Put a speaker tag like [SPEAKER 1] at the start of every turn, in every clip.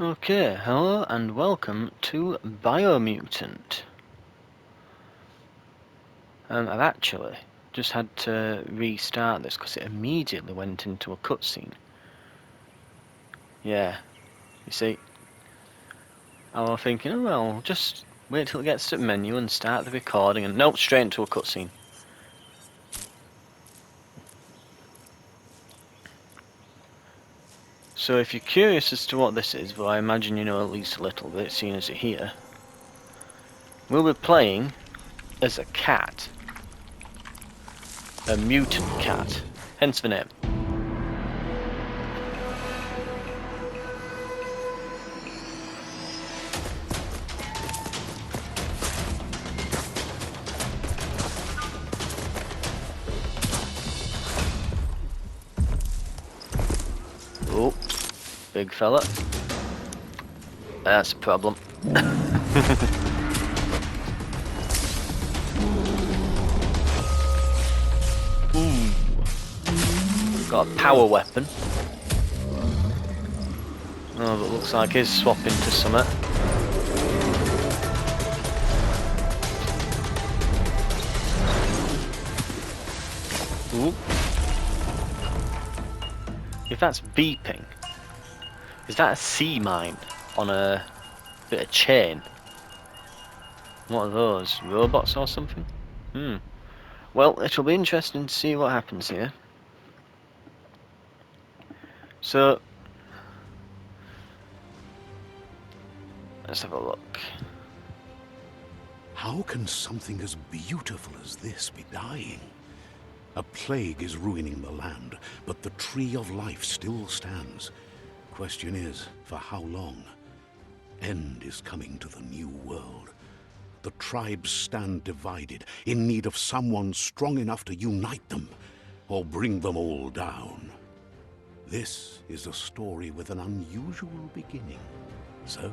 [SPEAKER 1] Okay, hello and welcome to Biomutant. I've actually just had to restart this because it immediately went into a cutscene. Yeah, you see, I was thinking, oh well, just wait till it gets to the menu and start the recording, and nope, straight into a cutscene. So if you're curious as to what this is, well I imagine you know at least a little bit, seeing as you're here. We'll be playing as a cat. A mutant cat, hence the name. Oh, big fella. That's a problem. Ooh. Got a power weapon. Oh, but looks like he's swapping to summit. Ooh. If that's beeping, is that a sea mine on a bit of chain? What are those? Robots or something? Well, it'll be interesting to see what happens here. So, let's have a look.
[SPEAKER 2] How can something as beautiful as this be dying? A plague is ruining the land, but the tree of life still stands. Question is, for how long? End is coming to the new world. The tribes stand divided, in need of someone strong enough to unite them, or bring them all down. This is a story with an unusual beginning. So,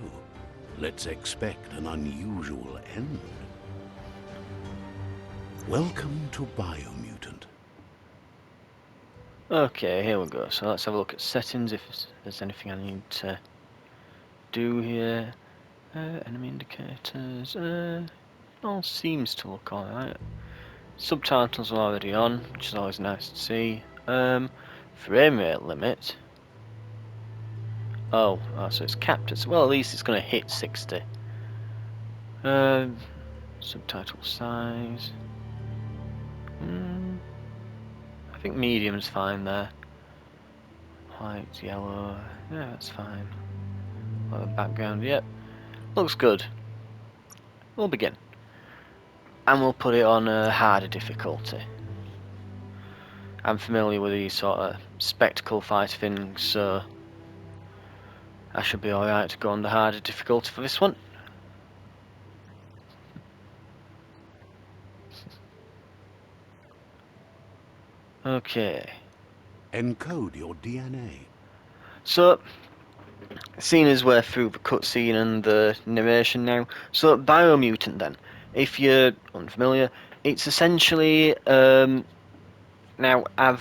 [SPEAKER 2] let's expect an unusual end. Welcome to Biomutant.
[SPEAKER 1] Okay, here we go. So let's have a look at settings, if there's anything I need to do here. Enemy indicators, all seems to look alright. Subtitles are already on, which is always nice to see. Frame rate limit. Oh, so it's capped. Well, at least it's going to hit 60. Subtitle size. I think medium's fine there. White, yellow. Yeah, that's fine. Background, yep. Looks good. We'll begin. And we'll put it on a harder difficulty. I'm familiar with these sort of spectacle fight things, so I should be alright to go on the harder difficulty for this one. Okay.
[SPEAKER 2] Encode your DNA.
[SPEAKER 1] So, seeing as we're through the cutscene and the narration now, so Biomutant then, if you're unfamiliar, it's essentially, now I'll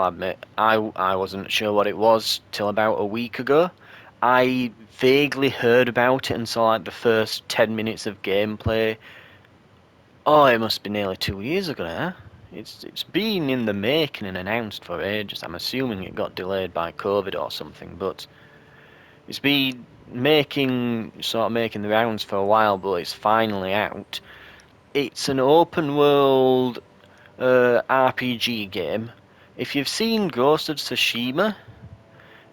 [SPEAKER 1] admit, I wasn't sure what it was till about a week ago. I vaguely heard about it and saw like the first 10 minutes of gameplay. Oh, it must be nearly 2 years ago now. It's been in the making and announced for ages. I'm assuming it got delayed by COVID or something, but it's been making the rounds for a while, but it's finally out. It's an open world RPG game. If you've seen Ghost of Tsushima,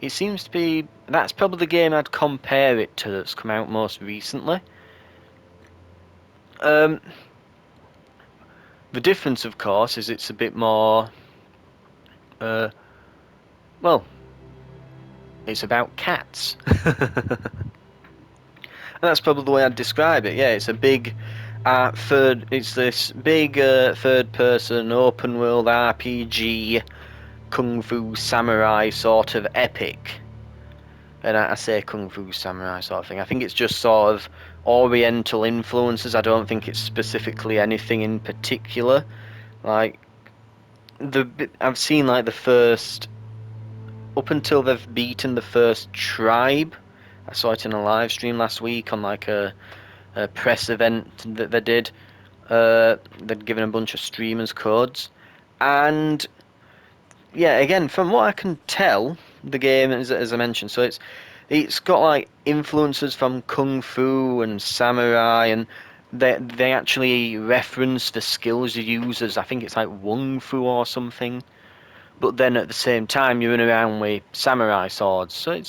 [SPEAKER 1] it seems to be, that's probably the game I'd compare it to that's come out most recently. The difference, of course, is it's a bit more, well, it's about cats. And that's probably the way I'd describe it. Yeah, it's a big it's this big third-person open-world RPG, kung fu samurai sort of epic. And I say kung fu samurai sort of thing. I think it's just sort of oriental influences. I don't think it's specifically anything in particular. Like I've seen like the first up until they've beaten the first tribe. I saw it in a live stream last week on like a press event that they did. They'd given a bunch of streamers codes, and yeah, again, from what I can tell, the game, as I mentioned, so it's got like influences from kung fu and samurai, and they actually reference the skills you use as, I think it's like wung fu or something. But then at the same time, you run around with samurai swords. So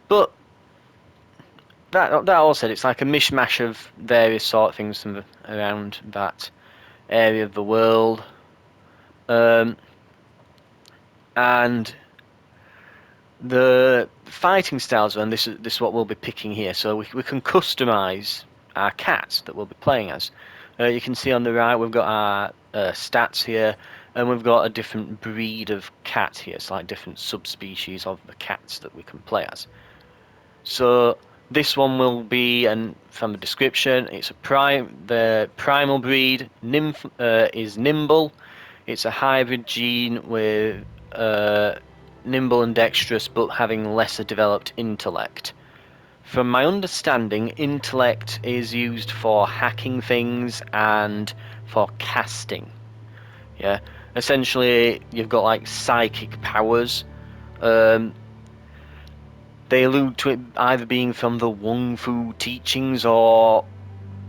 [SPEAKER 1] but that all said, it's like a mishmash of various sort of things from around that area of the world, and the fighting styles, and this is what we'll be picking here. So we can customize our cats that we'll be playing as. You can see on the right we've got our stats here, and we've got a different breed of cat here. It's like different subspecies of the cats that we can play as. So this one will be, and from the description, it's the primal breed. Nymph is nimble. It's a hybrid gene with nimble and dexterous, but having lesser developed intellect. From my understanding, intellect is used for hacking things and for casting. Yeah, essentially, you've got like psychic powers. Um, they allude to it either being from the Wung Fu teachings, or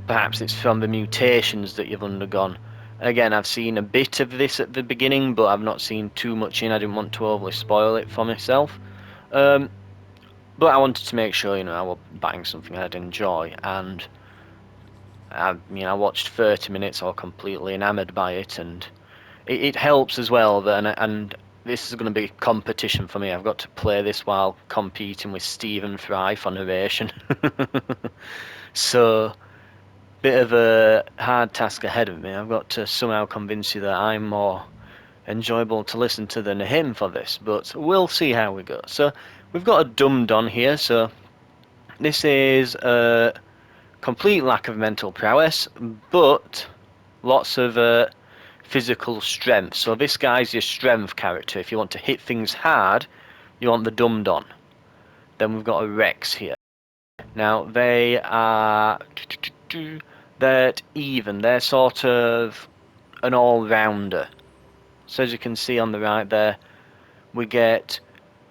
[SPEAKER 1] perhaps it's from the mutations that you've undergone. Again, I've seen a bit of this at the beginning, but I've not seen too much in. I didn't want to overly spoil it for myself. But I wanted to make sure, I was buying something I'd enjoy, and I watched 30 minutes, all completely enamoured by it, and it helps as well that, and this is going to be competition for me. I've got to play this while competing with Stephen Fry for narration. So, bit of a hard task ahead of me. I've got to somehow convince you that I'm more enjoyable to listen to than him for this, but we'll see how we go. So, we've got a Dum-Don here, so this is a complete lack of mental prowess, but lots of physical strength. So this guy's your strength character. If you want to hit things hard, you want the Dum-Don. Then we've got a Rex here. Now they are they're even. They're sort of an all-rounder. So as you can see on the right there, we get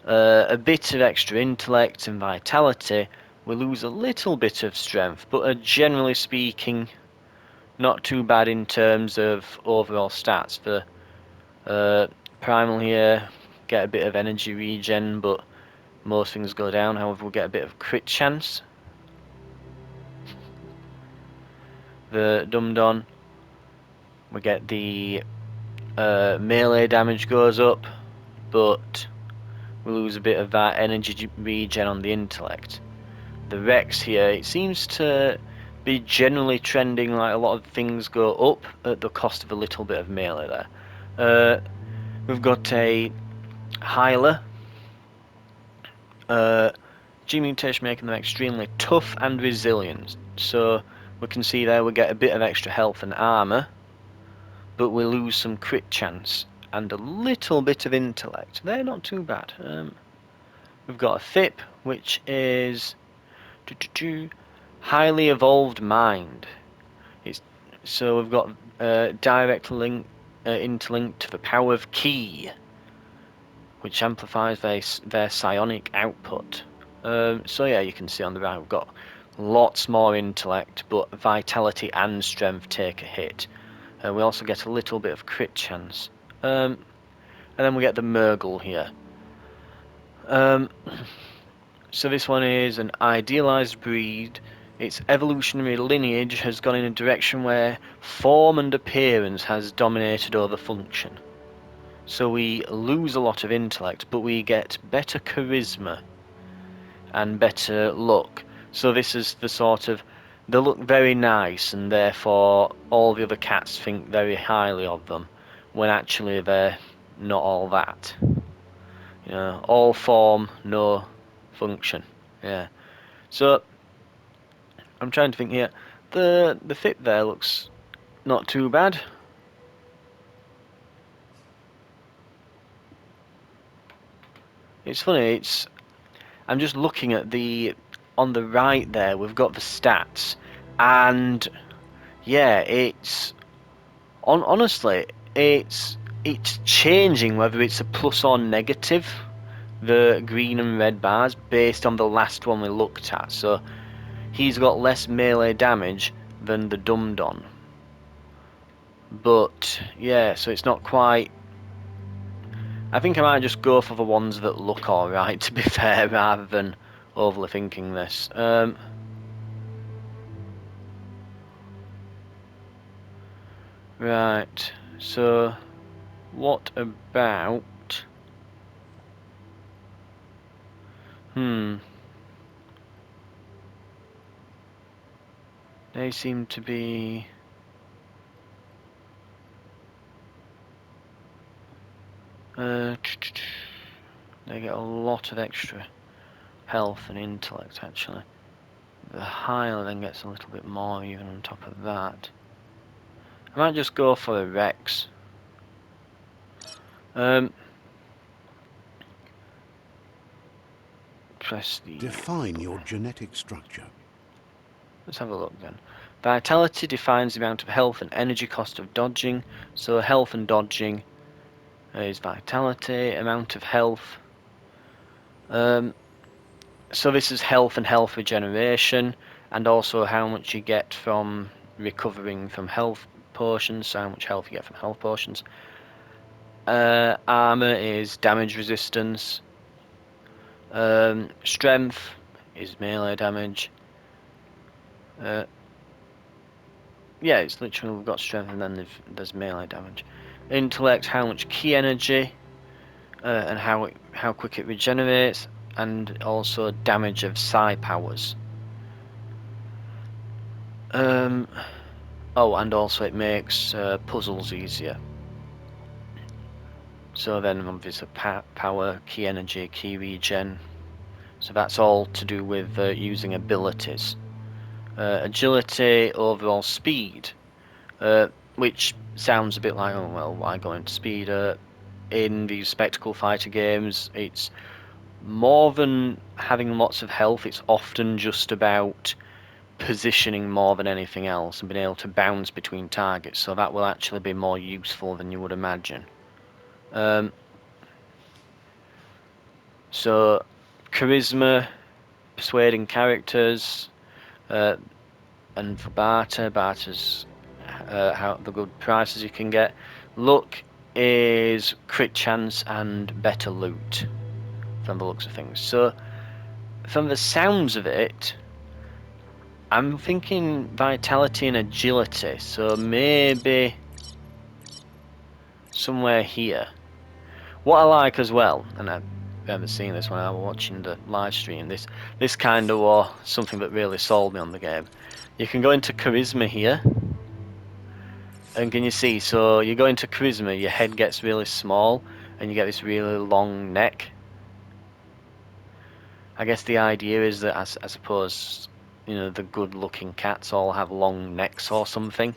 [SPEAKER 1] a bit of extra intellect and vitality. We lose a little bit of strength, but generally speaking, not too bad in terms of overall stats. For primal here, get a bit of energy regen, but most things go down. However, we'll get a bit of crit chance. The Dum-Don, we get the melee damage goes up, but we lose a bit of that energy regen on the intellect. The Rex here, it seems to be generally trending like a lot of things go up at the cost of a little bit of melee there. We've got a Hyler. G mutation making them extremely tough and resilient. So we can see there we get a bit of extra health and armor, but we lose some crit chance and a little bit of intellect. They're not too bad. We've got a Thip, which is highly evolved mind. So we've got direct link interlink to the power of Ki, which amplifies their psionic output. So yeah, you can see on the right we've got lots more intellect, but vitality and strength take a hit. We also get a little bit of crit chance. And then we get the Murgle here. So this one is an idealized breed. Its evolutionary lineage has gone in a direction where form and appearance has dominated over function. So we lose a lot of intellect, but we get better charisma and better luck. So this is the sort of, they look very nice, and therefore all the other cats think very highly of them, when actually they're not all that. All form, no function. Yeah. So I'm trying to think here. The fit there looks not too bad. It's funny. I'm just looking at on the right there. We've got the stats, and yeah, honestly, it's changing whether it's a plus or negative. The green and red bars based on the last one we looked at. So he's got less melee damage than the Dum-Don. But yeah, so it's not quite. I think I might just go for the ones that look alright, to be fair, rather than overly thinking this. Right, so what about... They seem to be... They get a lot of extra health and intellect, actually. The Heil then gets a little bit more even on top of that. I might just go for a Rex. Press the...
[SPEAKER 2] Define your genetic structure.
[SPEAKER 1] Let's have a look then. Vitality defines the amount of health and energy cost of dodging. So health and dodging is vitality, amount of health. So this is health and health regeneration, and also how much you get from recovering from health potions, so how much health you get from health potions. Armor is damage resistance. Strength is melee damage. Yeah, it's literally we've got strength and then there's melee damage. Intellect, how much key energy, and how quick it regenerates, and also damage of psi powers. Oh, and also it makes puzzles easier. So then obviously power, key energy, key regen. So that's all to do with using abilities. Agility, overall speed, which sounds a bit like, oh well, why go into speed? In these spectacle fighter games, it's more than having lots of health, it's often just about positioning more than anything else and being able to bounce between targets, so that will actually be more useful than you would imagine. So charisma, persuading characters, and for barter's how the good prices you can get. Luck is crit chance and better loot from the looks of things. So from the sounds of it, I'm thinking vitality and agility, so maybe somewhere here. What I like as well, and I remember seeing this when I was watching the live stream, this kind of was something that really sold me on the game. You can go into charisma here, and can you see, so you go into charisma, your head gets really small, and you get this really long neck. I guess the idea is that I suppose, you know, the good looking cats all have long necks or something.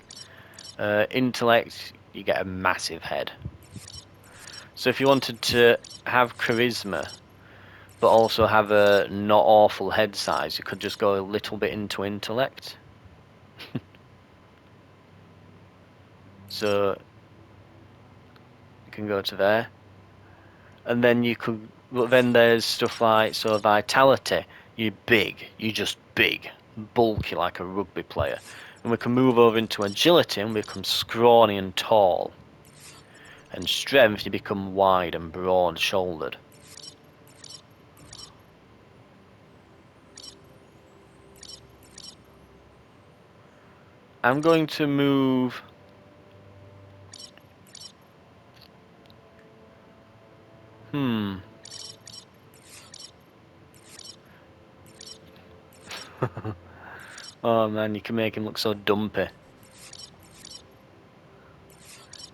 [SPEAKER 1] Intellect, you get a massive head. So if you wanted to have charisma, but also have a not awful head size, you could just go a little bit into intellect. So you can go to there. And then you could, but then there's stuff like, so vitality, you're big, you're just big, bulky like a rugby player. And we can move over into agility and become scrawny and tall. And strength, you become wide and broad-shouldered. I'm going to move... Oh man, you can make him look so dumpy.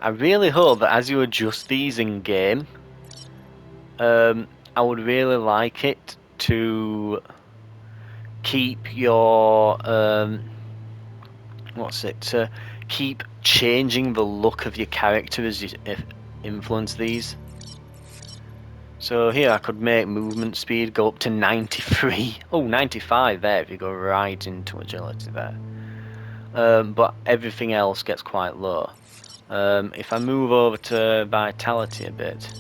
[SPEAKER 1] I really hope that as you adjust these in game, I would really like it to keep your keep changing the look of your character as you influence these. So here I could make movement speed go up to 93. Oh, 95 there if you go right into agility there. But everything else gets quite low. If I move over to vitality a bit,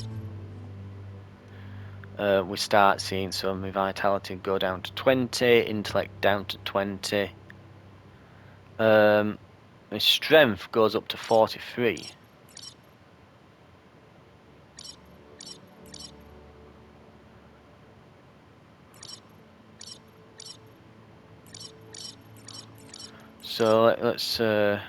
[SPEAKER 1] we start seeing some vitality go down to 20, intellect down to 20. My strength goes up to 43. So let's have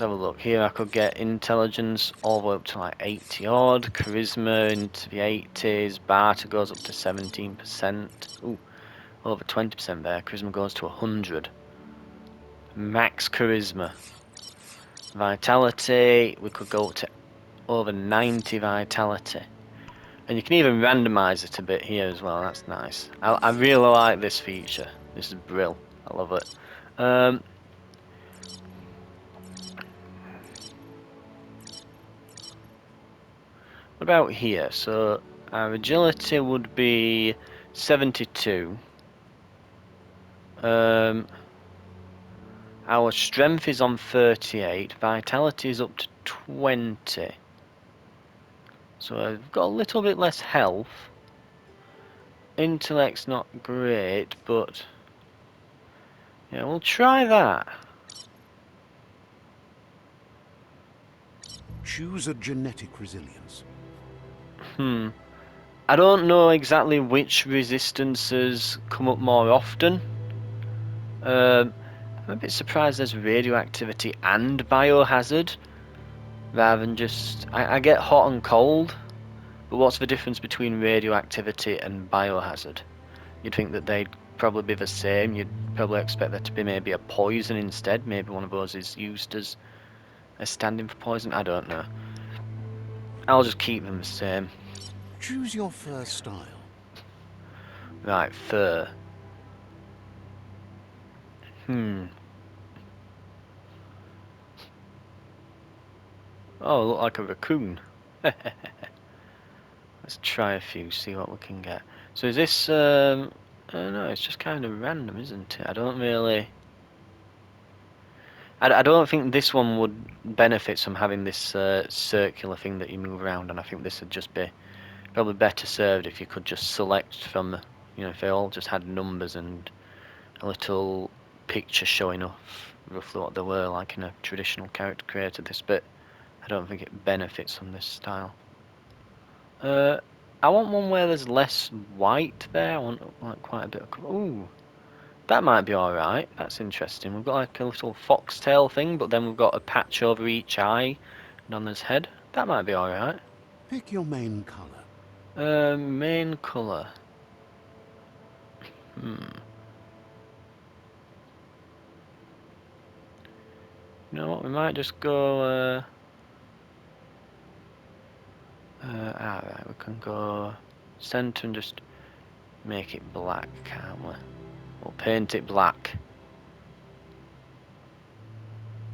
[SPEAKER 1] a look. Here I could get intelligence all the way up to like 80 odd, charisma into the 80s, barter goes up to 17%. Ooh, over 20% there. Charisma goes to 100. Max charisma. Vitality, we could go up to over 90 vitality. And you can even randomize it a bit here as well, that's nice. I really like this feature. This is brill. I love it. What about here? So our agility would be 72. Our strength is on 38. Vitality is up to 20. So I've got a little bit less health. Intellect's not great, but yeah, we'll try that.
[SPEAKER 2] Choose a genetic resilience.
[SPEAKER 1] I don't know exactly which resistances come up more often. I'm a bit surprised there's radioactivity and biohazard rather than just... I get hot and cold, but what's the difference between radioactivity and biohazard? You'd think that they'd probably be the same. You'd probably expect there to be maybe a poison instead. Maybe one of those is used as a stand-in for poison. I don't know. I'll just keep them the same.
[SPEAKER 2] Choose your fur style.
[SPEAKER 1] Right, fur. Oh, look like a raccoon. Let's try a few, see what we can get. So is this, I don't know, it's just kind of random, isn't it? I don't really... I don't think this one would benefit from having this circular thing that you move around, and I think this would just be probably better served if you could just select from, you know, if they all just had numbers and a little picture showing off roughly what they were, like in a traditional character creator. This bit, I don't think it benefits from this style. I want one where there's less white there. I want like quite a bit of... Ooh, that might be alright. That's interesting. We've got like a little foxtail thing, but then we've got a patch over each eye and on his head. That might be alright.
[SPEAKER 2] Pick your main color.
[SPEAKER 1] Main colour. You know what? We might just go... alright, we can go centre and just make it black, can't we? We'll paint it black.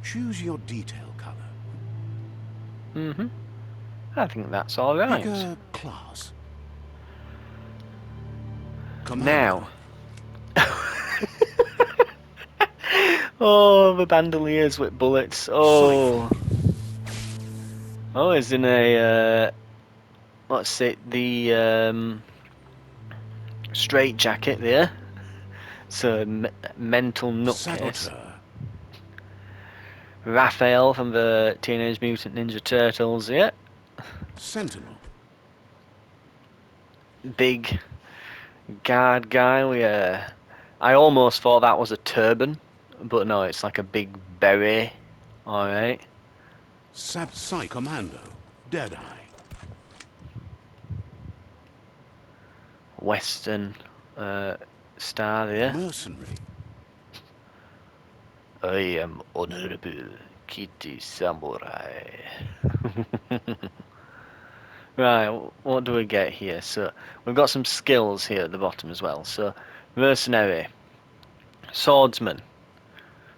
[SPEAKER 2] Choose your detail color.
[SPEAKER 1] I think that's
[SPEAKER 2] Pick
[SPEAKER 1] alright.
[SPEAKER 2] a class. Commando.
[SPEAKER 1] Now. Oh, the bandoliers with bullets. Oh. Oh, it's in a, what's it, the, straight jacket there. So, mental nutcase.
[SPEAKER 2] Saboteur.
[SPEAKER 1] Raphael from the Teenage Mutant Ninja Turtles, yeah.
[SPEAKER 2] Sentinel.
[SPEAKER 1] Big guard guy with a... I almost thought that was a turban, but no, it's like a big beret. Alright.
[SPEAKER 2] Psy Commando. Deadeye.
[SPEAKER 1] Western star there.
[SPEAKER 2] Mercenary.
[SPEAKER 1] I am Honorable Kitty Samurai. Right, what do we get here? So, we've got some skills here at the bottom as well. So, mercenary, swordsman,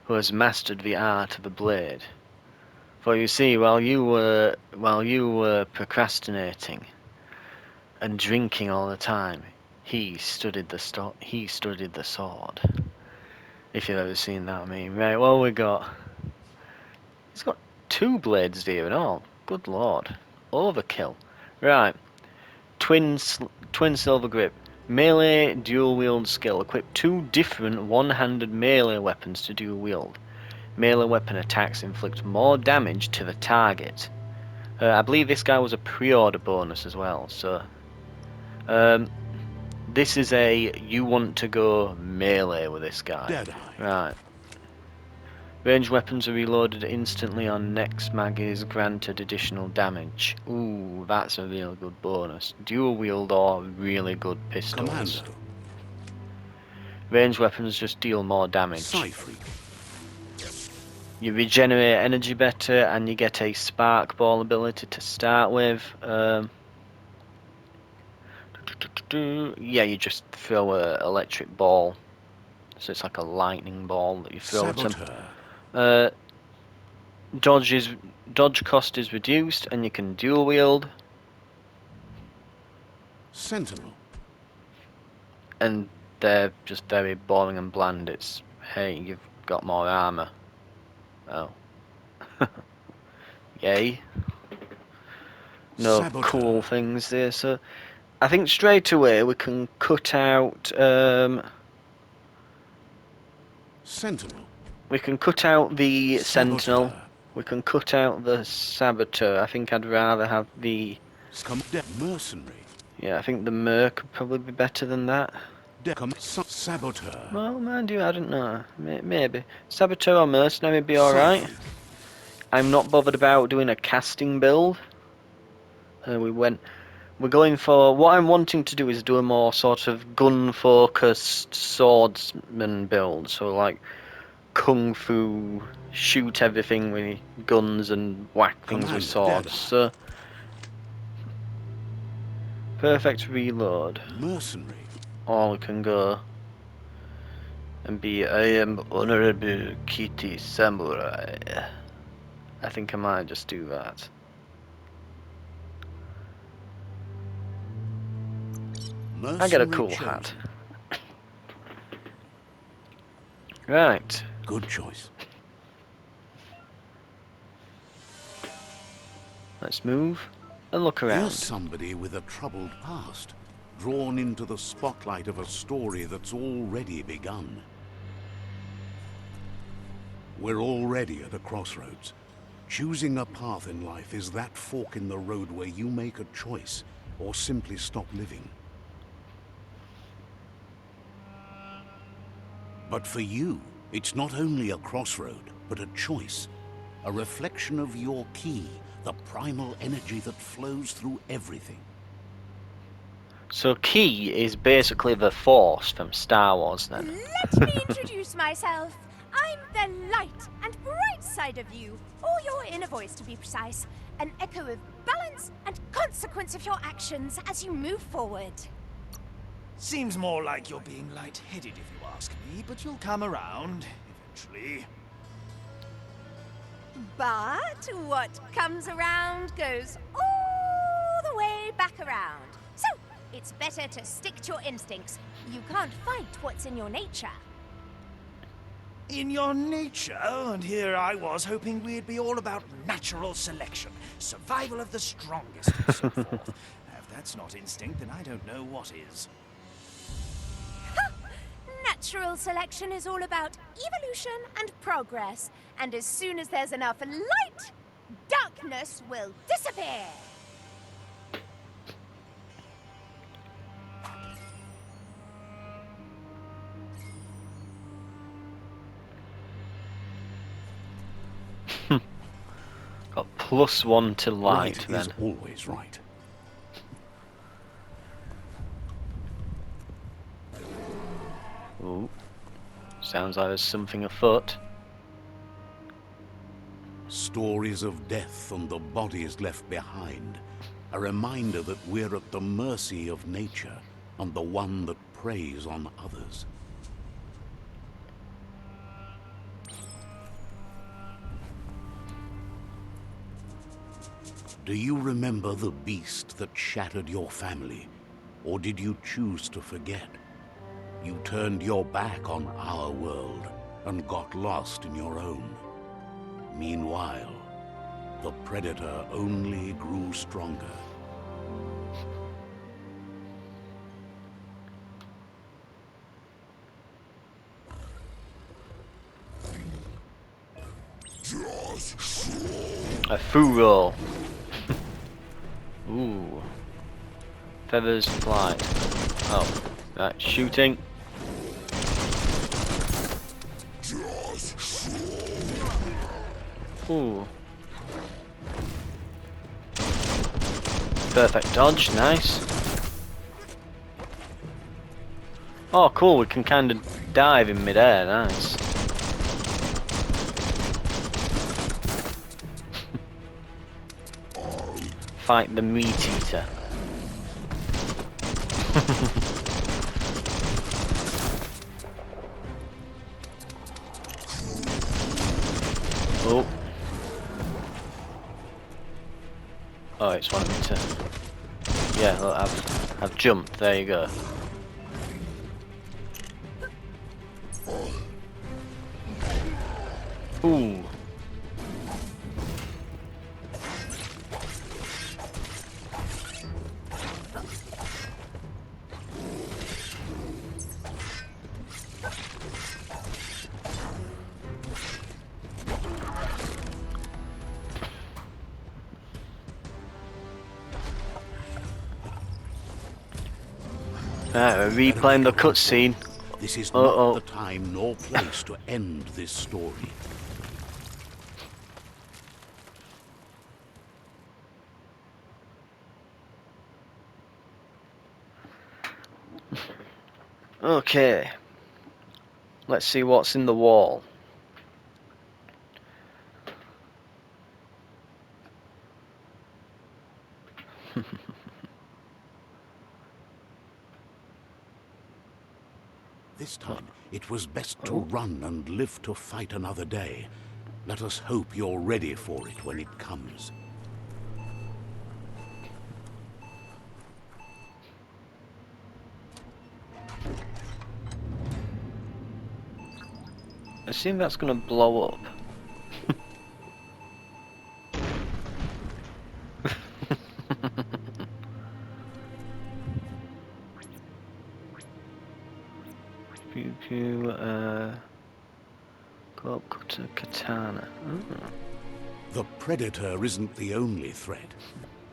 [SPEAKER 1] who has mastered the art of the blade. For you see, while you were procrastinating and drinking all the time, he studied the sword. If you've ever seen that, I mean, right? Well, he's got 2 blades here and all. Good lord, overkill. Right, twin silver grip, melee dual wield skill. Equip 2 different one-handed melee weapons to dual wield. Melee weapon attacks inflict more damage to the target. I believe this guy was a pre-order bonus as well, so this is you want to go melee with this guy.
[SPEAKER 2] Deadeye.
[SPEAKER 1] Right. Ranged weapons are reloaded instantly on next mag is granted additional damage. Ooh, that's a real good bonus. Dual wield or really good pistols.
[SPEAKER 2] Commando.
[SPEAKER 1] Ranged weapons just deal more damage.
[SPEAKER 2] Cypher.
[SPEAKER 1] You regenerate energy better, and you get a spark ball ability to start with. Yeah, you just throw a electric ball, so it's like a lightning ball that you throw at them. Dodge cost is reduced, and you can dual wield.
[SPEAKER 2] Sentinel.
[SPEAKER 1] And they're just very boring and bland. It's, hey, you've got more armor. Oh. Yay. No
[SPEAKER 2] Saboteur.
[SPEAKER 1] cool things there, so I think straight away we can cut out
[SPEAKER 2] Sentinel.
[SPEAKER 1] we can cut out the Sentinel.
[SPEAKER 2] Saboteur.
[SPEAKER 1] We can cut out the Saboteur. I think I'd rather have the
[SPEAKER 2] Mercenary.
[SPEAKER 1] I think the Merc would probably be better than that.
[SPEAKER 2] Saboteur.
[SPEAKER 1] Well, mind you, I don't know. Maybe Saboteur or Mercenary would be alright. I'm not bothered about doing a casting build. We're going for, what I'm wanting to do is do a more sort of gun-focused swordsman build. So like kung fu, shoot everything with guns and whack things with swords. So perfect reload.
[SPEAKER 2] Mercenary.
[SPEAKER 1] Or we can go and be, I am Honorable Kitty Samurai. I think I might just do that. I get a cool hat. Right.
[SPEAKER 2] Good choice.
[SPEAKER 1] Let's move and look around.
[SPEAKER 2] Here's somebody with a troubled past, drawn into the spotlight of a story that's already begun. We're already at a crossroads. Choosing a path in life is that fork in the road where you make a choice or simply stop living. But for you, it's not only a crossroad, but a choice. A reflection of your key, the primal energy that flows through everything.
[SPEAKER 1] So Key is basically the Force from Star Wars then.
[SPEAKER 3] Let me introduce myself. I'm the light and bright side of you, or your inner voice to be precise. An echo of balance and consequence of your actions as you move forward.
[SPEAKER 4] Seems more like you're being light-headed if you ask me, but you'll come around, eventually.
[SPEAKER 3] But what comes around goes all the way back around. So, it's better to stick to your instincts. You can't fight what's in your nature.
[SPEAKER 4] In your nature, and here I was hoping we'd be all about natural selection, survival of the strongest, and so forth. If that's not instinct, then I don't know what is.
[SPEAKER 3] Natural selection is all about evolution and progress. And as soon as there's enough light, darkness will disappear.
[SPEAKER 1] Got +1 to light
[SPEAKER 2] Right
[SPEAKER 1] then.
[SPEAKER 2] is always right.
[SPEAKER 1] Ooh. Sounds like there's something afoot.
[SPEAKER 2] Stories of death and the bodies left behind. A reminder that we're at the mercy of nature and the one that preys on others. Do you remember the beast that shattered your family? Or did you choose to forget? You turned your back on our world and got lost in your own. Meanwhile, the Predator only grew stronger.
[SPEAKER 1] A foo roll. Ooh. Feathers fly. Oh, right, shooting. Ooh. Perfect dodge, nice. Oh, cool, we can kind of dive in midair, nice. Fight the meat eater. Oh. Oh, it's wanting me to. Yeah, look, I've jumped. There you go. Ooh. Right, we're replaying the cutscene.
[SPEAKER 2] This is
[SPEAKER 1] Uh-oh.
[SPEAKER 2] not the time nor place to end this story.
[SPEAKER 1] Okay. Let's see what's in the wall.
[SPEAKER 2] This time, it was best to run and live to fight another day. Let us hope you're ready for it when it comes.
[SPEAKER 1] I assume that's gonna blow up. Pew pew, go up, cut to katana. Oh.
[SPEAKER 2] The Predator isn't the only threat.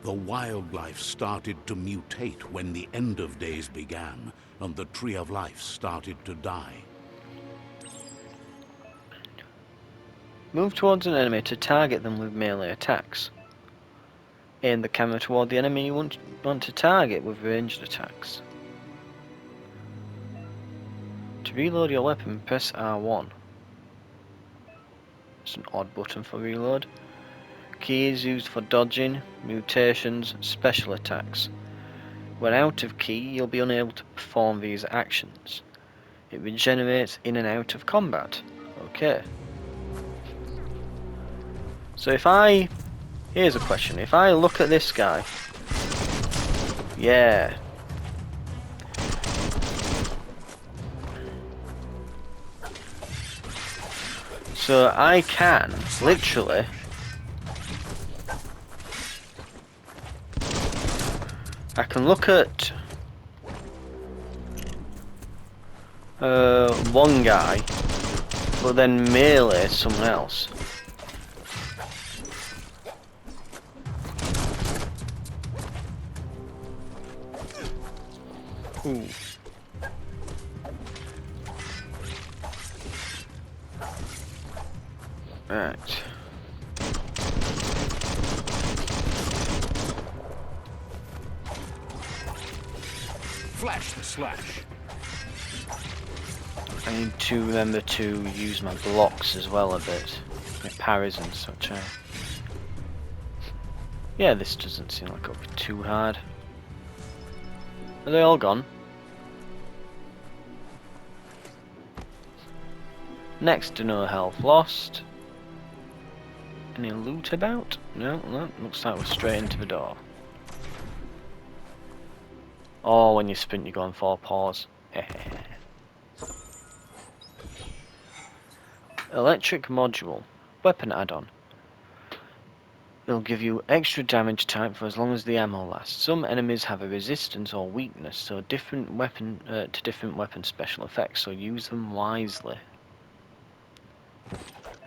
[SPEAKER 2] The wildlife started to mutate when the end of days began, and the Tree of Life started to die.
[SPEAKER 1] Move towards an enemy to target them with melee attacks. Aim the camera toward the enemy you want to target with ranged attacks. To reload your weapon, press R1. It's an odd button for reload. Key is used for dodging, mutations, special attacks. When out of key, you'll be unable to perform these actions. It regenerates in and out of combat. Okay. So if I... Here's a question. If I look at this guy... Yeah. So I can, literally... I can look at... one guy, but then melee someone else. Ooh. Right.
[SPEAKER 2] Flash the slash.
[SPEAKER 1] I need to remember to use my blocks as well a bit. My parries and such. Yeah, this doesn't seem like it'll be too hard. Are they all gone? Next to no health lost. Any loot about? No, no, looks like we're straight into the door. Oh, when you sprint, you go on 4 paws. Electric module. Weapon add-on. It'll give you extra damage type for as long as the ammo lasts. Some enemies have a resistance or weakness, so different weapon to different weapon special effects, so use them wisely.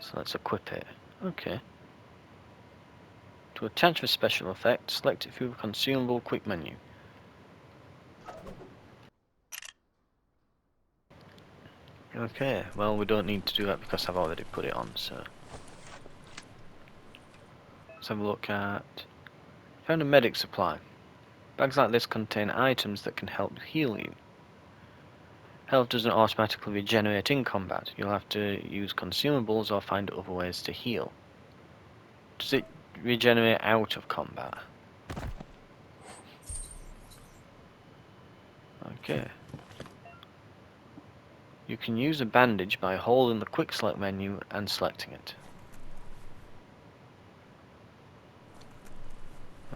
[SPEAKER 1] So let's equip it. Okay. To attach a special effect, select it through the consumable quick menu. Okay, well we don't need to do that because I've already put it on, so... Let's have a look at... Found a medic supply. Bags like this contain items that can help heal you. Health doesn't automatically regenerate in combat. You'll have to use consumables or find other ways to heal. Does it regenerate out of combat? Okay. You can use a bandage by holding the quick select menu and selecting it.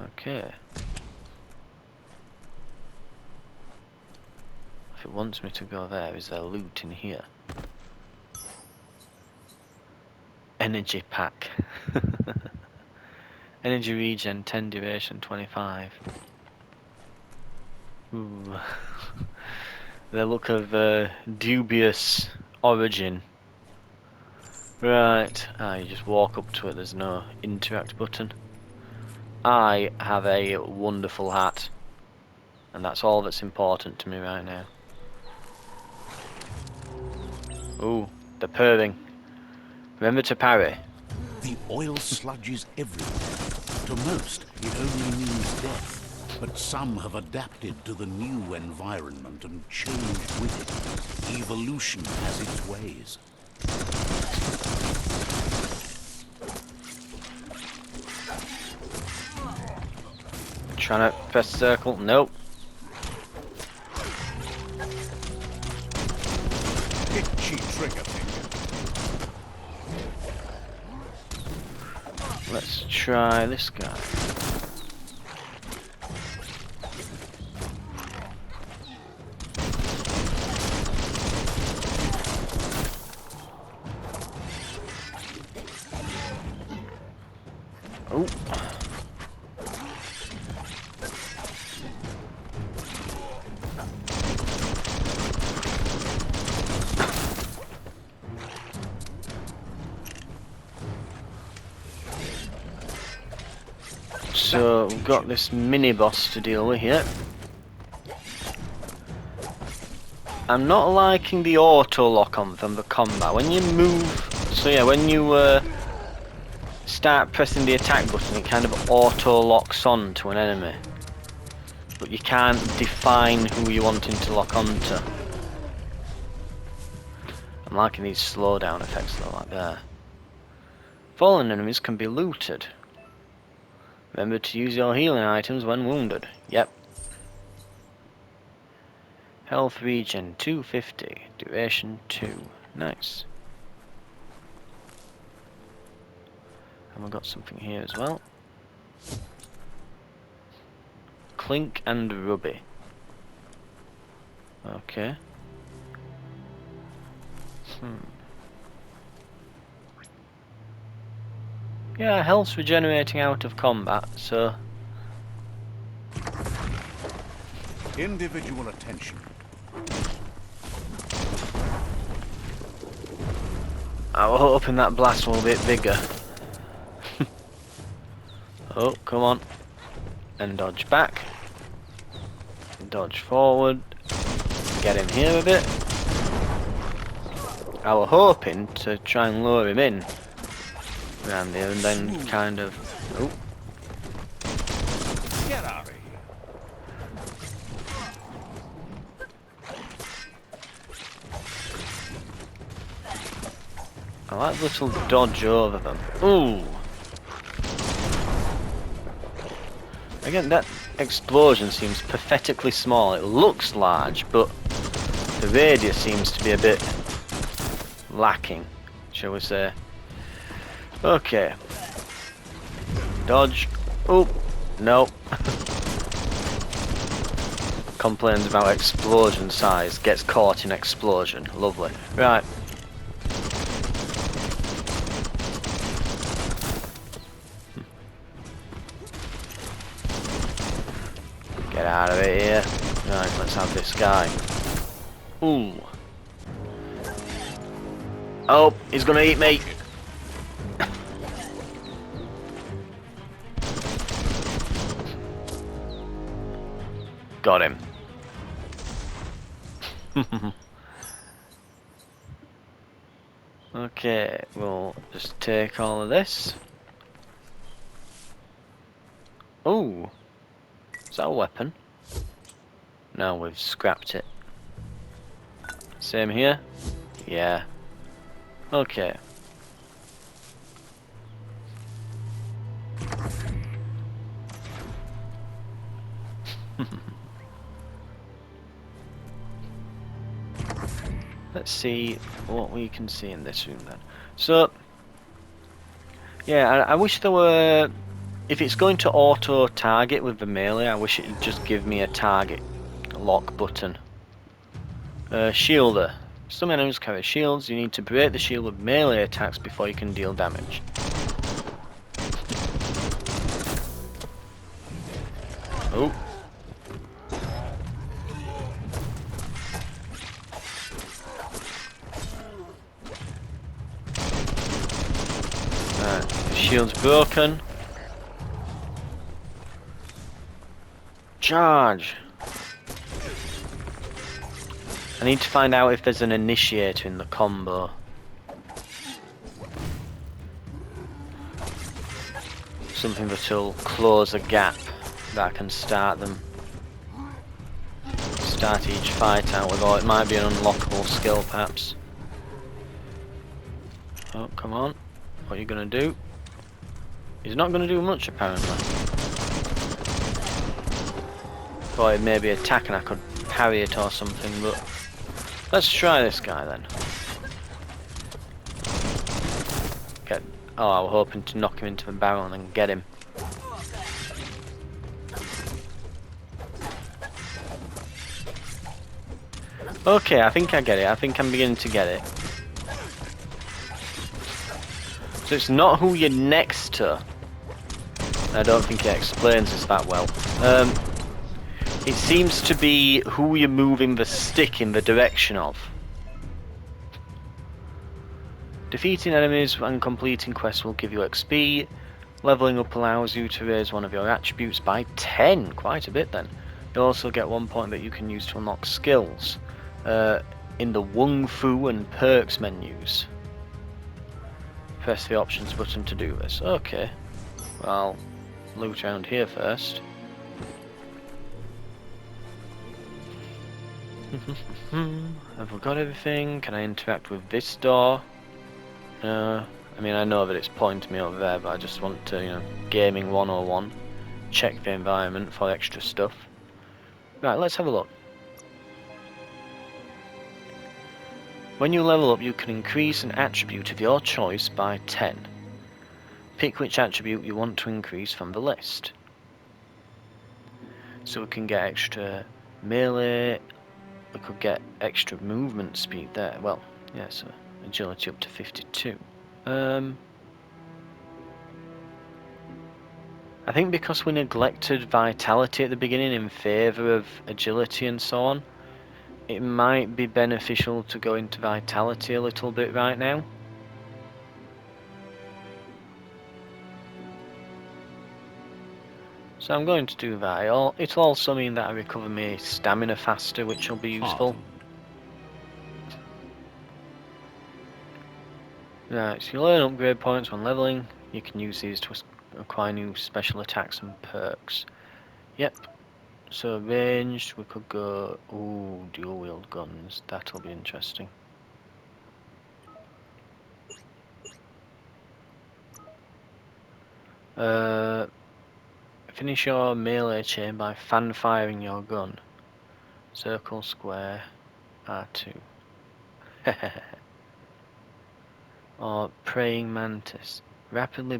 [SPEAKER 1] Okay. If it wants me to go there, is there loot in here? Energy pack. Energy regen 10, duration 25. Ooh. They look of dubious origin. Right, you just walk up to it, there's no interact button. I have a wonderful hat, and that's all that's important to me right now. Ooh, they're purring. Remember to parry.
[SPEAKER 2] The oil sludges everywhere. To most, it only means death. But some have adapted to the new environment and changed with it. Evolution has its ways.
[SPEAKER 1] Trying to press circle. Nope.
[SPEAKER 2] Itchy trigger finger.
[SPEAKER 1] Let's try this guy. Oh. So we've got this mini boss to deal with here. I'm not liking the auto lock on from the combat. When you move, so yeah, when you start pressing the attack button, it kind of auto locks on to an enemy, but you can't define who you're wanting to lock onto. I'm liking these slowdown effects though, like there. Fallen enemies can be looted. Remember to use your healing items when wounded. Yep. Health regen 250, duration 2. Nice. And we've got something here as well. Clink and Ruby. Okay. Yeah, health's regenerating out of combat, so...
[SPEAKER 2] Individual attention.
[SPEAKER 1] I was hoping that blast will be a bit bigger. Oh, come on. And dodge back. Dodge forward. Get him here a bit. I was hoping to try and lure him in around here and then kind of... Oh.
[SPEAKER 2] Get out of here.
[SPEAKER 1] I like the little dodge over them. Ooh! Again, that explosion seems pathetically small. It looks large, but the radius seems to be a bit lacking, shall we say. Okay. Dodge. Oh, no. Complains about explosion size. Gets caught in explosion. Lovely. Right. Get out of it here. Right, let's have this guy. Ooh. Oh, he's gonna eat me. Got him. Okay, we'll just take all of this. Oh, is that a weapon? No, we've scrapped it. Same here? Yeah. Okay. Let's see what we can see in this room then. So, yeah, I wish there were... If it's going to auto-target with the melee, I wish it would just give me a target lock button. Shielder. Some enemies carry shields. You need to break the shield with melee attacks before you can deal damage. Oh. Right, the shield's broken. Charge! I need to find out if there's an initiator in the combo. Something that will close a gap that I can start them. Start each fight out with, or it might be an unlockable skill perhaps. Oh, come on. What are you gonna do? He's not gonna do much apparently. Thought it may be attack and I could parry it or something, but let's try this guy then. Get. Oh, I was hoping to knock him into the barrel and then get him. Okay, I think I get it. I think I'm beginning to get it. So it's not who you're next to. I don't think it explains this that well. It seems to be who you're moving the stick in the direction of. Defeating enemies and completing quests will give you XP. Leveling up allows you to raise one of your attributes by 10. Quite a bit then. You'll also get 1 point that you can use to unlock skills in the Wung Fu and perks menus. Press the options button to do this. Okay. Well, loot around here first. Have we got everything? Can I interact with this door? I mean, I know that it's pointing me over there, but I just want to, you know, gaming 101. Check the environment for extra stuff. Right, let's have a look. When you level up, you can increase an attribute of your choice by 10. Pick which attribute you want to increase from the list. So we can get extra melee, we could get extra movement speed there. Well, yeah, so agility up to 52. I think because we neglected vitality at the beginning in favour of agility and so on, it might be beneficial to go into vitality a little bit right now. So I'm going to do that. It'll also mean that I recover my stamina faster, which will be useful. Right, so you learn upgrade points when leveling. You can use these to acquire new special attacks and perks. Yep. So ranged, we could go... Ooh, dual wield guns. That'll be interesting. Finish your melee chain by fan firing your gun. Circle, square, R2. Or praying mantis. Rapidly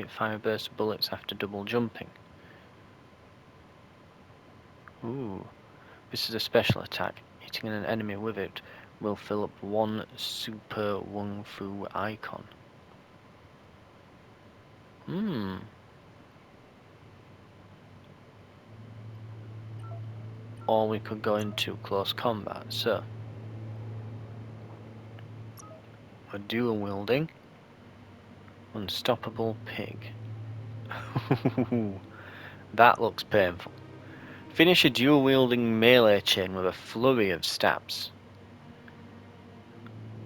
[SPEAKER 1] fire a burst of bullets after double jumping. Ooh, this is a special attack. Hitting an enemy with it will fill up one super Wung Fu icon. Or we could go into close combat, so we're dual wielding. Unstoppable pig. That looks painful. Finish a dual wielding melee chain with a flurry of stabs.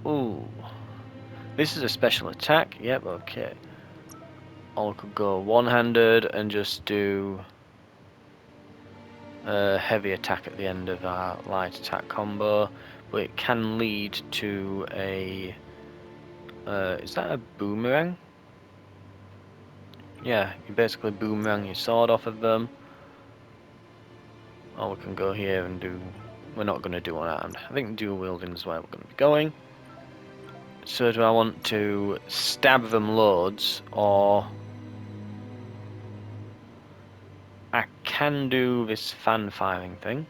[SPEAKER 1] Ooh. This is a special attack. Yep, okay. Or we could go one-handed and just do a heavy attack at the end of our light attack combo. But it can lead to a... is that a boomerang? Yeah, you basically boomerang your sword off of them. Or we can go here and do... We're not going to do unarmed. I think dual wielding is where we're going to be going. So do I want to stab them loads, or... I can do this fan firing thing.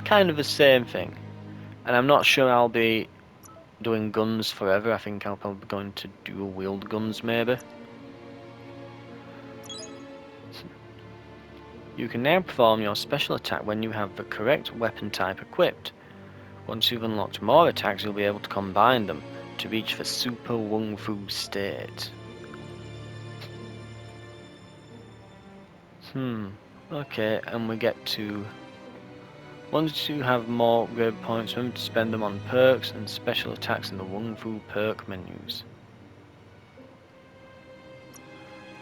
[SPEAKER 1] Kind of the same thing. And I'm not sure I'll be doing guns forever. I think I'll probably be going to dual wield guns maybe. You can now perform your special attack when you have the correct weapon type equipped. Once you've unlocked more attacks, you'll be able to combine them to reach the Super Wung Fu state. Okay, and we get to... Once you have more upgrade points, remember to spend them on perks and special attacks in the Wung Fu perk menus.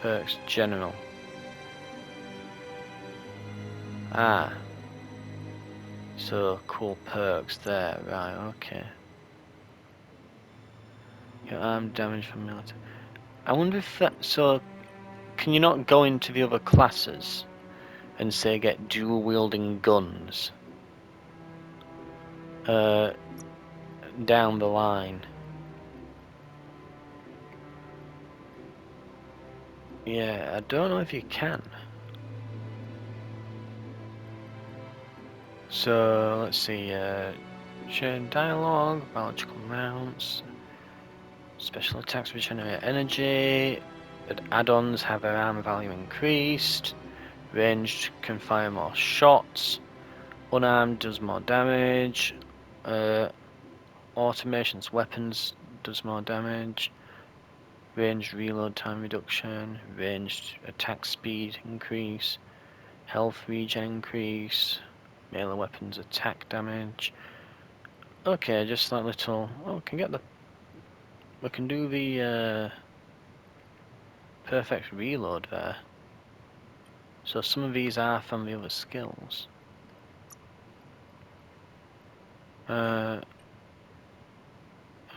[SPEAKER 1] Perks General. Ah. So, cool perks there, right, okay. Your arm damage from military. I wonder if that... So, can you not go into the other classes and say get dual wielding guns? Down the line. Yeah, I don't know if you can. So, let's see, shared dialogue, biological mounts, special attacks regenerate energy, add-ons have their armor value increased, ranged can fire more shots, unarmed does more damage, automation's weapons does more damage, ranged reload time reduction, ranged attack speed increase, health regen increase, melee weapons attack damage. Okay, just that little... Oh, we can get the... We can do the perfect reload there. So some of these are from the other skills.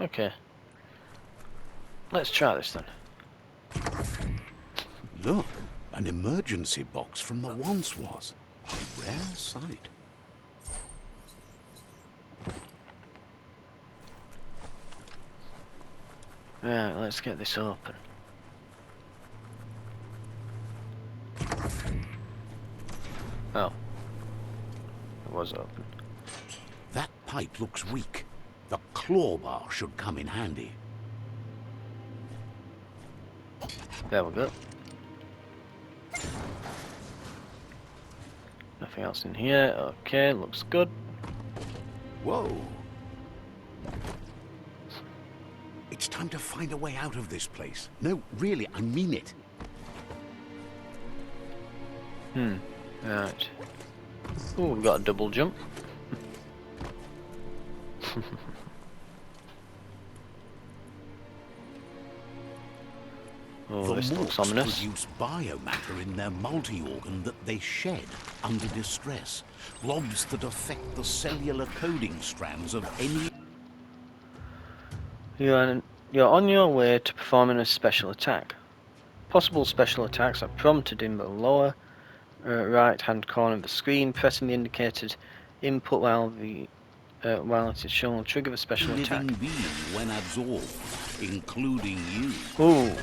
[SPEAKER 1] Okay. Let's try this then.
[SPEAKER 2] Look, an emergency box from the once was. A rare sight.
[SPEAKER 1] Right, let's get this open. Oh. It was open.
[SPEAKER 2] That pipe looks weak. The claw bar should come in handy.
[SPEAKER 1] There we go. Nothing else in here. Okay, looks good.
[SPEAKER 2] Whoa. It's time to find a way out of this place. No, really, I mean it.
[SPEAKER 1] Right. Oh, we've got a double jump. Oh, this looks
[SPEAKER 2] Morts
[SPEAKER 1] ominous.
[SPEAKER 2] produce biomatter in their multi-organ that they shed under distress. Blobs that affect the cellular coding strands of any...
[SPEAKER 1] You're on your way to performing a special attack. Possible special attacks are prompted in the lower right hand corner of the screen. Pressing the indicated input while it is shown, will trigger a special attack.
[SPEAKER 2] Living being when absorbed, including you.
[SPEAKER 1] Ooh.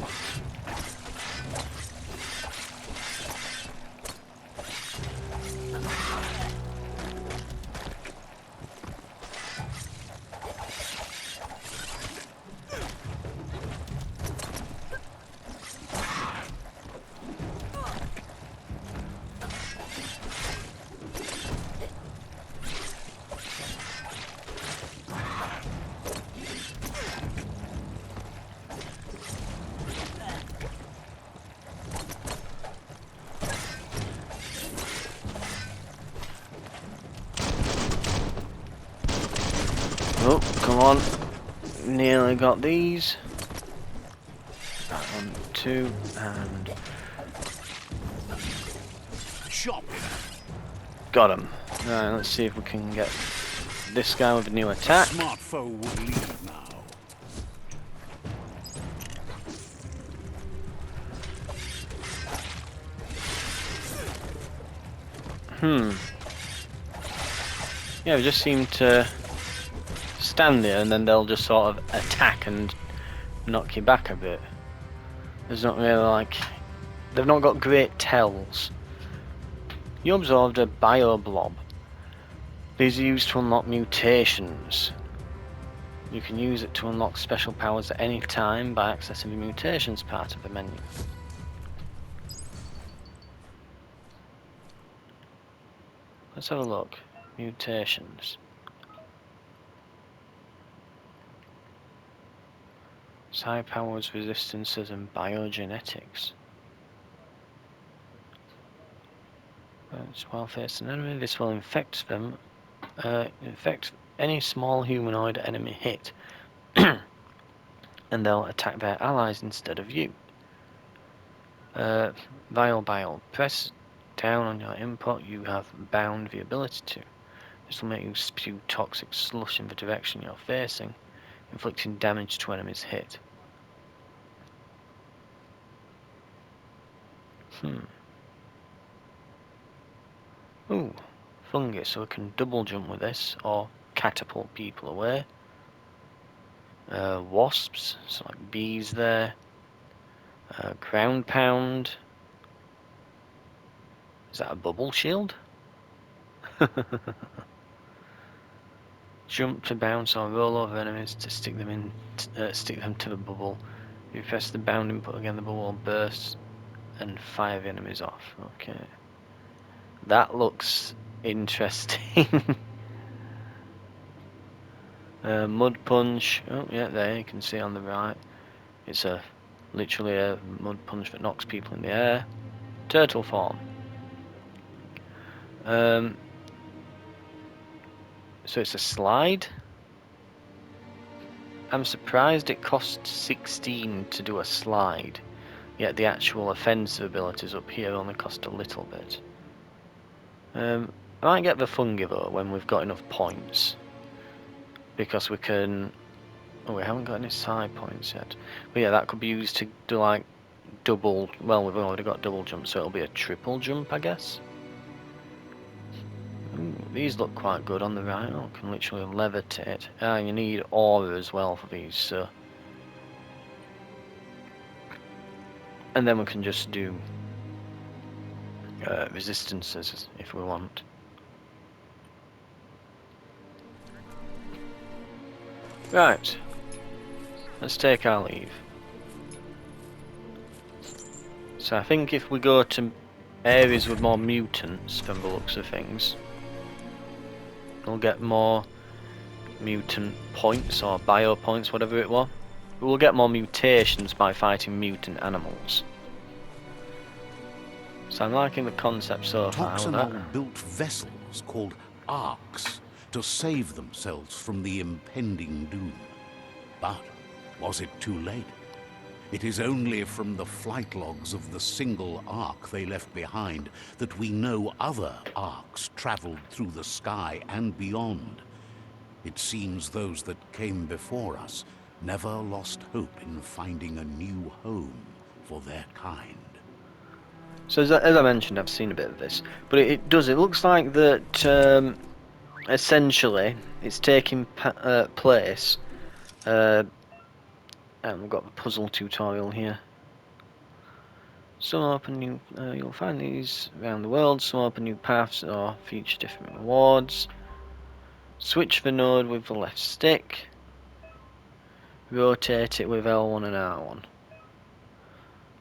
[SPEAKER 1] Oh, come on. Nearly got these. That one, two, and
[SPEAKER 2] Chop it.
[SPEAKER 1] got him. Right, let's see if we can get this guy with a new attack.
[SPEAKER 2] Smart foe would leave now.
[SPEAKER 1] Yeah, we just seem to stand there and then they'll just sort of attack and knock you back a bit. There's not really like... They've not got great tells. You absorbed a bioblob. These are used to unlock mutations. You can use it to unlock special powers at any time by accessing the mutations part of the menu. Let's have a look. Mutations. High powers, resistances, and biogenetics. While facing an enemy, this will infect them. Infect any small humanoid enemy hit, and they'll attack their allies instead of you. Bile. Press down on your input. You have bound the ability to. This will make you spew toxic slush in the direction you're facing, inflicting damage to enemies hit. Ooh, fungus, so we can double jump with this, or catapult people away. Wasps, so like bees there. Ground pound. Is that a bubble shield? Jump to bounce or roll over enemies to stick them to the bubble. If you press the bound input again, the bubble will burst and fire the enemies off. Okay. That looks interesting. Mud punch. Oh yeah, there you can see on the right. It's literally a mud punch that knocks people in the air. Turtle form. So it's a slide. I'm surprised it costs 16 to do a slide, yet the actual offensive abilities up here only cost a little bit. I might get the fungi though when we've got enough points, because we can... Oh, we haven't got any side points yet. But yeah, that could be used to do like double... Well, we've already got double jump, so it'll be a triple jump, I guess. Ooh, these look quite good on the right. Oh, can literally levitate. Ah, you need aura as well for these, so... And then we can just do resistances if we want. Right. Let's take our leave. So I think if we go to areas with more mutants from the looks of things, we'll get more mutant points or bio points, whatever it was. We'll get more mutations by fighting mutant animals. So I'm liking the concept so far.
[SPEAKER 2] Toxanol built vessels called arks to save themselves from the impending doom. But was it too late? It is only from the flight logs of the single ark they left behind that we know other arks traveled through the sky and beyond. It seems those that came before us never lost hope in finding a new home for their kind.
[SPEAKER 1] So as I mentioned, I've seen a bit of this, but it looks like that essentially, it's taking place. And we've got the puzzle tutorial here. Some open new. You'll find these around the world. Some open new paths or feature different rewards. Switch the node with the left stick. Rotate it with L1 and R1.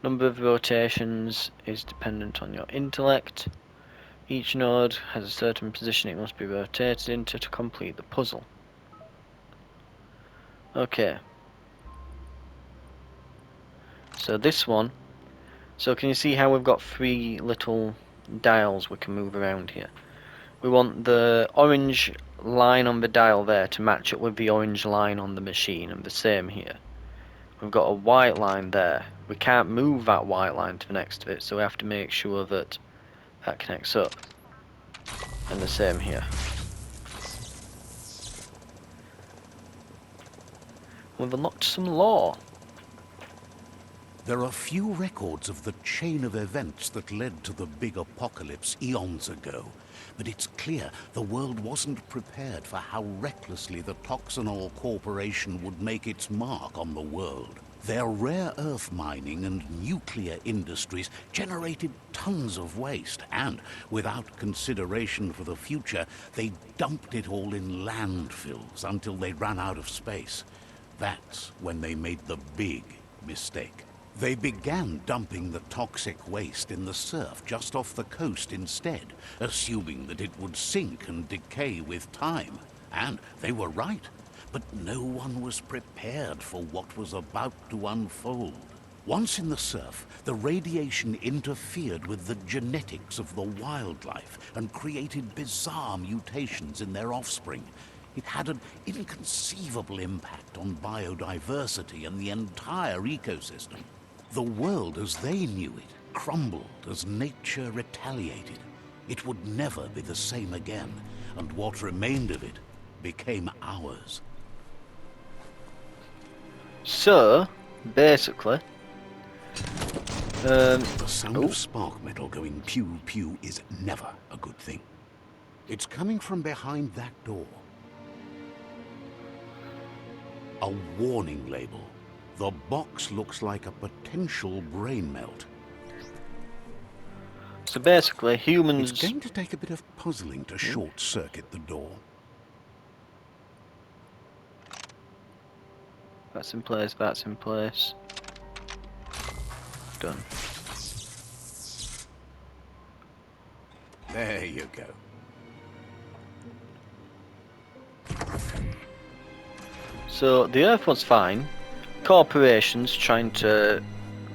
[SPEAKER 1] Number of rotations is dependent on your intellect. Each node has a certain position it must be rotated into to complete the puzzle. Okay. So this one. So can you see how we've got 3 little dials we can move around here? We want the orange line on the dial there to match up with the orange line on the machine, and the same here. We've got a white line there. We can't move that white line to the next of it, so we have to make sure that that connects up. And the same here. We've unlocked some lore.
[SPEAKER 2] There are few records of the chain of events that led to the big apocalypse eons ago, but it's clear the world wasn't prepared for how recklessly the Toxanol Corporation would make its mark on the world. Their rare earth mining and nuclear industries generated tons of waste, and without consideration for the future, they dumped it all in landfills until they ran out of space. That's when they made the big mistake. They began dumping the toxic waste in the surf just off the coast instead, assuming that it would sink and decay with time. And they were right. But no one was prepared for what was about to unfold. Once in the surf, the radiation interfered with the genetics of the wildlife and created bizarre mutations in their offspring. It had an inconceivable impact on biodiversity and the entire ecosystem. The world as they knew it crumbled as nature retaliated. It would never be the same again, and what remained of it became ours.
[SPEAKER 1] So, basically,
[SPEAKER 2] The sound of spark metal going pew pew is never a good thing. It's coming from behind that door. A warning label. The box looks like a potential brain melt.
[SPEAKER 1] so basically humans...
[SPEAKER 2] It's going to take a bit of puzzling to short-circuit the door.
[SPEAKER 1] That's in place, that's in place. Done.
[SPEAKER 2] There you go.
[SPEAKER 1] So the Earth was fine. Corporations trying to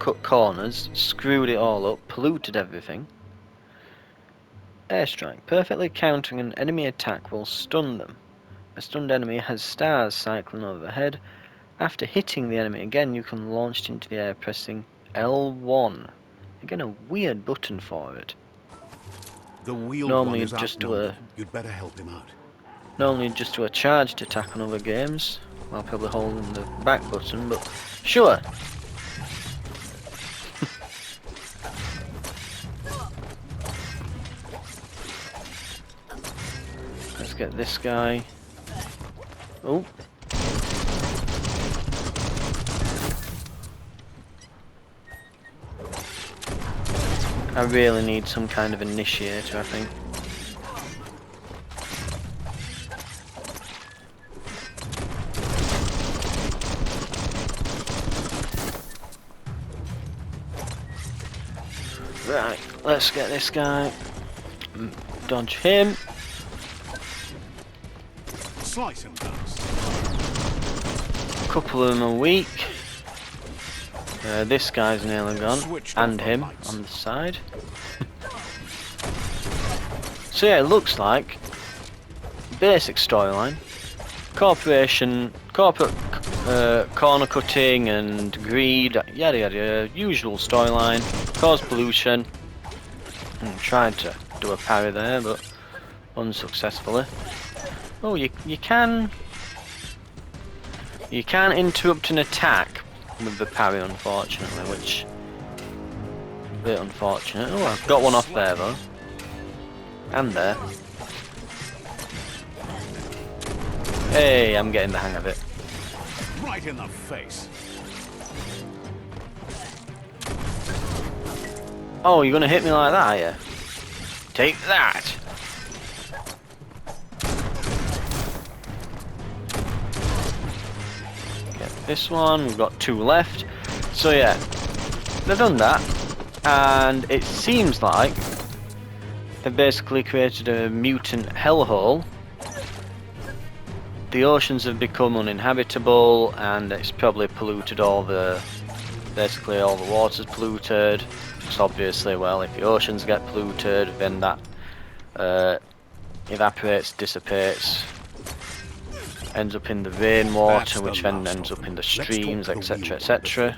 [SPEAKER 1] cut corners, screwed it all up, polluted everything. Airstrike. Perfectly countering an enemy attack will stun them. A stunned enemy has stars cycling overhead. After hitting the enemy again, you can launch it into the air pressing L1. Again, a weird button for it.
[SPEAKER 2] The wheeled
[SPEAKER 1] Normally
[SPEAKER 2] one is
[SPEAKER 1] just do
[SPEAKER 2] outnumbered. You'd better help him out.
[SPEAKER 1] Normally just do a charged attack on other games, while probably holding the back button, but sure. Let's get this guy. Oh. I really need some kind of initiator, I think. Right, let's get this guy. Dodge him.
[SPEAKER 2] Slice and dice.
[SPEAKER 1] A couple of them are weak. This guy's nearly gone. And him on the side. So yeah, it looks like basic storyline. Corporate corner cutting and greed, yada yada yada, usual storyline. Cause pollution. Tried to do a parry there, but unsuccessfully. Oh, you can interrupt an attack with the parry, unfortunately, which a bit unfortunate. Oh, I've got one off there though, and there. Hey, I'm getting the hang of it.
[SPEAKER 2] Right in the face.
[SPEAKER 1] Oh, you're gonna hit me like that, are you? Take that! Get this one, we've got 2 left. So yeah, they've done that, and it seems like they've basically created a mutant hellhole. The oceans have become uninhabitable, and it's probably polluted all the... basically all the water's polluted. Because obviously, well, if the oceans get polluted, then that evaporates, dissipates, ends up in the rainwater, which then ends up in the streams, etc, etc.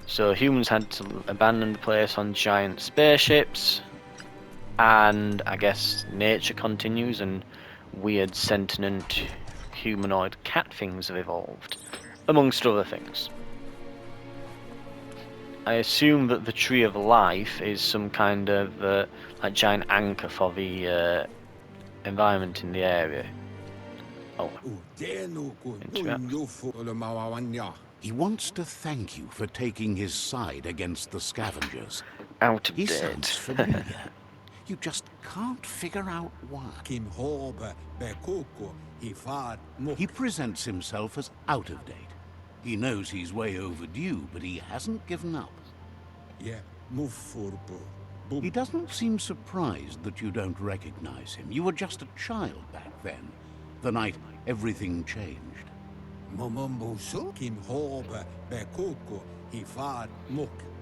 [SPEAKER 1] So humans had to abandon the place on giant spaceships, and I guess nature continues and weird sentient humanoid cat things have evolved, amongst other things. I assume that the Tree of Life is some kind of like giant anchor for the environment in the area. Oh, interact.
[SPEAKER 2] He wants to thank you for taking his side against the scavengers.
[SPEAKER 1] Out of
[SPEAKER 2] He
[SPEAKER 1] date.
[SPEAKER 2] sounds familiar. You just can't figure out why. He presents himself as out of date. He knows he's way overdue, but he hasn't given up. He doesn't seem surprised that you don't recognize him. You were just a child back then, the night everything changed.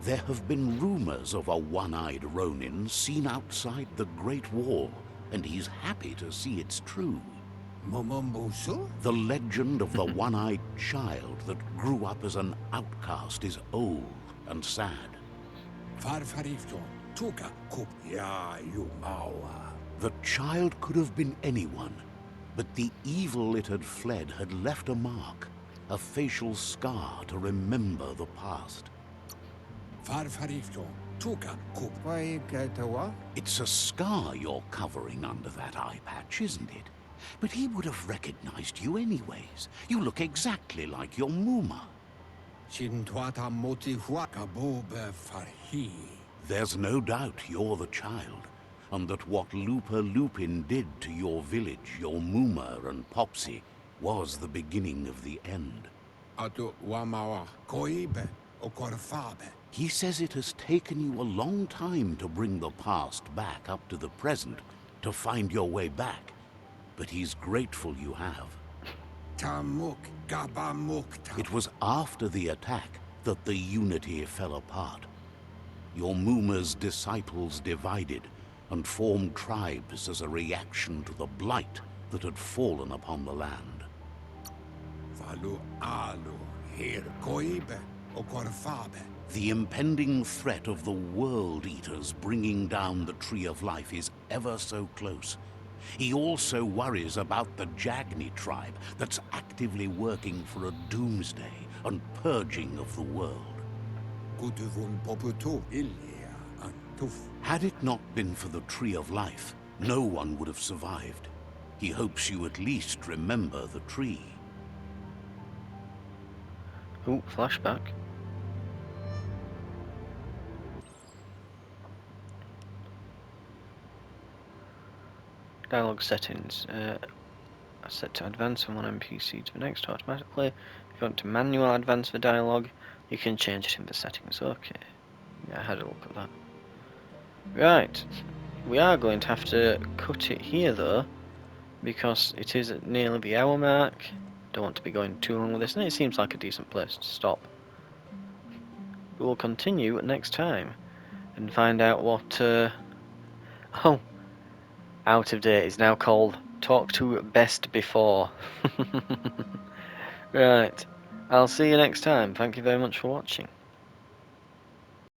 [SPEAKER 2] There have been rumors of a one-eyed Ronin seen outside the Great Wall, and he's happy to see it's true. The legend of the one-eyed child that grew up as an outcast is old and sad. The child could have been anyone, but the evil it had fled had left a mark, a facial scar to remember the past. It's a scar you're covering under that eye patch, isn't it? But he would have recognized you anyways. You look exactly like your Muma. There's no doubt you're the child, and that what Lupa Lupin did to your village, your Muma and Popsy, was the beginning of the end. He says it has taken you a long time to bring the past back up to the present, to find your way back, but he's grateful you have. It was after the attack that the Unity fell apart. Your Muma's disciples divided and formed tribes as a reaction to the blight that had fallen upon the land. The impending threat of the World Eaters bringing down the Tree of Life is ever so close. He also worries about the Jagni tribe that's actively working for a doomsday and purging of the world. Had it not been for the Tree of Life, no one would have survived. He hopes you at least remember the tree.
[SPEAKER 1] Ooh, flashback. Dialogue settings. Set to advance from one NPC to the next automatically. If you want to manual advance the dialogue, you can change it in the settings. Okay. Yeah, I had a look at that. Right. We are going to have to cut it here though, because it is at nearly the hour mark. Don't want to be going too long with this, and it seems like a decent place to stop. We will continue next time and find out what. Oh, out of date is now called Talk to Best Before. Right. I'll see you next time. Thank you very much for watching.